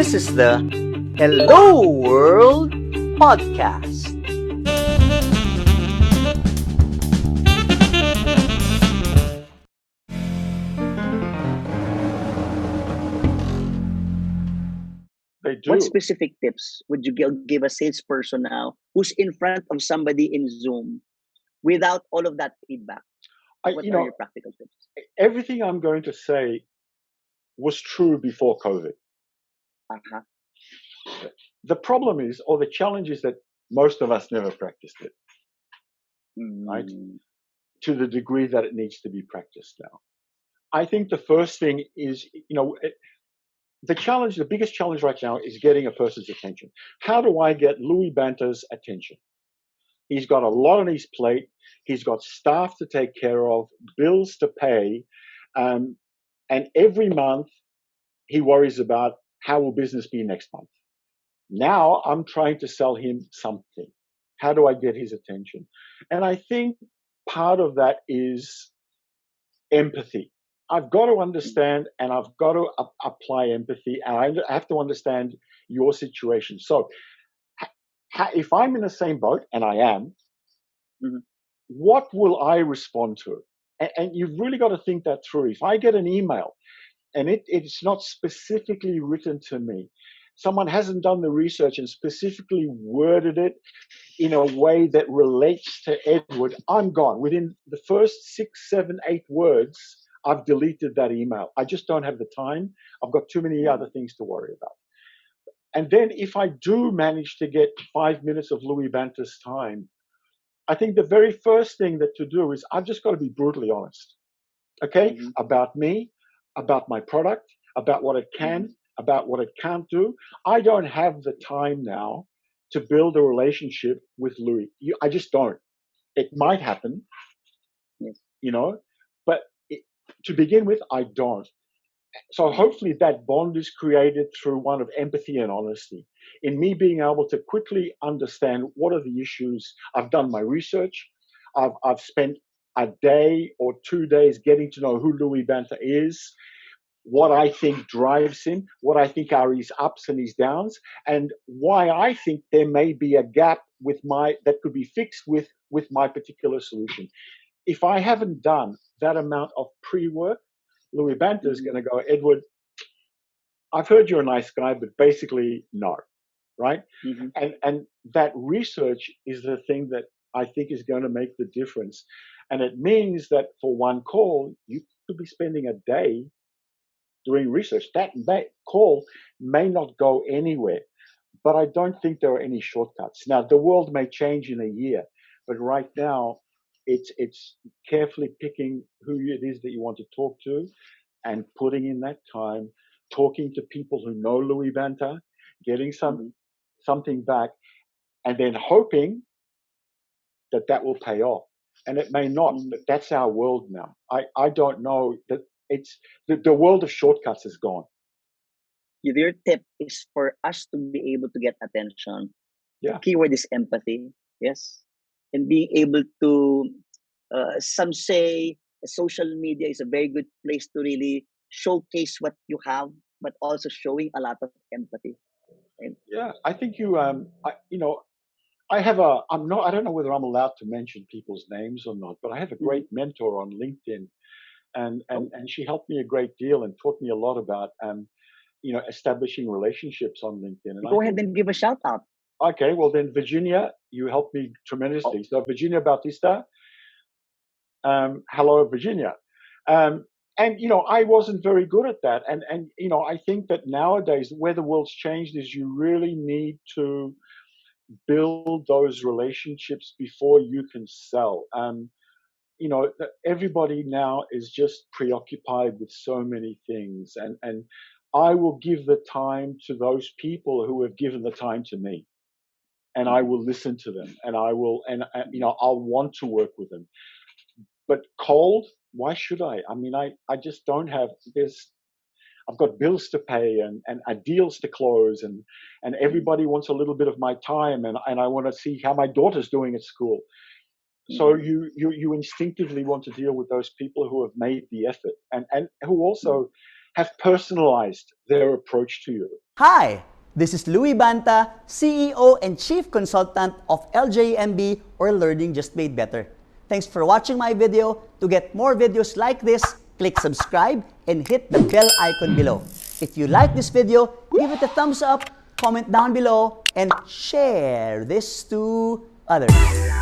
This is the Hello World Podcast. They do. What specific tips would you give a salesperson now who's in front of somebody in Zoom without all of that feedback? What are your practical tips? Everything I'm going to say was true before COVID. Uh-huh. The problem is, or the challenge is that most of us never practiced it, right? To the degree that it needs to be practiced now. I think the first thing is, the biggest challenge right now is getting a person's attention. How do I get Louis Banter's attention? He's got a lot on his plate. He's got staff to take care of, bills to pay. And every month he worries about how will business be next month. Now I'm trying to sell him something. How do I get his attention? And I think part of that is empathy. I've got to understand and I've got to apply empathy, and I have to understand your situation. So if I'm in the same boat, and I am, what will I respond to? And you've really got to think that through. If I get an email and it's not specifically written to me, someone hasn't done the research and specifically worded it in a way that relates to Edward, I'm gone. Within the first 6, 7, 8 words, I've deleted that email. I just don't have the time. I've got too many other things to worry about. And then if I do manage to get 5 minutes of Louis Banter's time, I think the very first thing to do is I've just got to be brutally honest, okay? About me, about my product, about what it can, about what it can't do. I don't have the time now to build a relationship with Louis. I just don't. It might happen, but to begin with, I don't. So hopefully that bond is created through one of empathy and honesty. In me being able to quickly understand what are the issues. I've done my research. I've spent a day or 2 days getting to know who Louis Banter is, what I think drives him, what I think are his ups and his downs, and why I think there may be a gap that could be fixed with my particular solution. If I haven't done that amount of pre-work, Louis Banter is going to go, Edward, I've heard you're a nice guy, but basically no, right? And that research is the thing that I think is going to make the difference. And it means that for one call, you could be spending a day doing research. That call may not go anywhere, but I don't think there are any shortcuts. Now, the world may change in a year, but right now, it's carefully picking who it is that you want to talk to and putting in that time, talking to people who know Louis Banter, getting something back, and then hoping that will pay off. And it may not, but that's our world now. I don't know that it's the world of shortcuts is gone. Your tip is for us to be able to get attention. Yeah. Keyword is empathy. Yes. And being able to, some say social media is a very good place to really showcase what you have, but also showing a lot of empathy. Right? Yeah, I think I don't know whether I'm allowed to mention people's names or not, but I have a great mentor on LinkedIn, and she helped me a great deal and taught me a lot about establishing relationships on LinkedIn. And Go ahead and give a shout out. Okay, well then, Virginia, you helped me tremendously. So Virginia Bautista, hello, Virginia. And I wasn't very good at that. And I think that nowadays, where the world's changed is you really need to build those relationships before you can sell. Everybody now is just preoccupied with so many things, and I will give the time to those people who have given the time to me. And I will listen to them, and I'll want to work with them. But cold, why should I? I mean, I just don't have this. I've got bills to pay and deals to close, and everybody wants a little bit of my time, and I want to see how my daughter's doing at school. So you instinctively want to deal with those people who have made the effort and who also have personalized their approach to you. Hi, this is Louis Banta, CEO and Chief Consultant of LJMB or Learning Just Made Better. Thanks for watching my video. To get more videos like this, click subscribe and hit the bell icon below. If you like this video, give it a thumbs up, comment down below, and share this to others.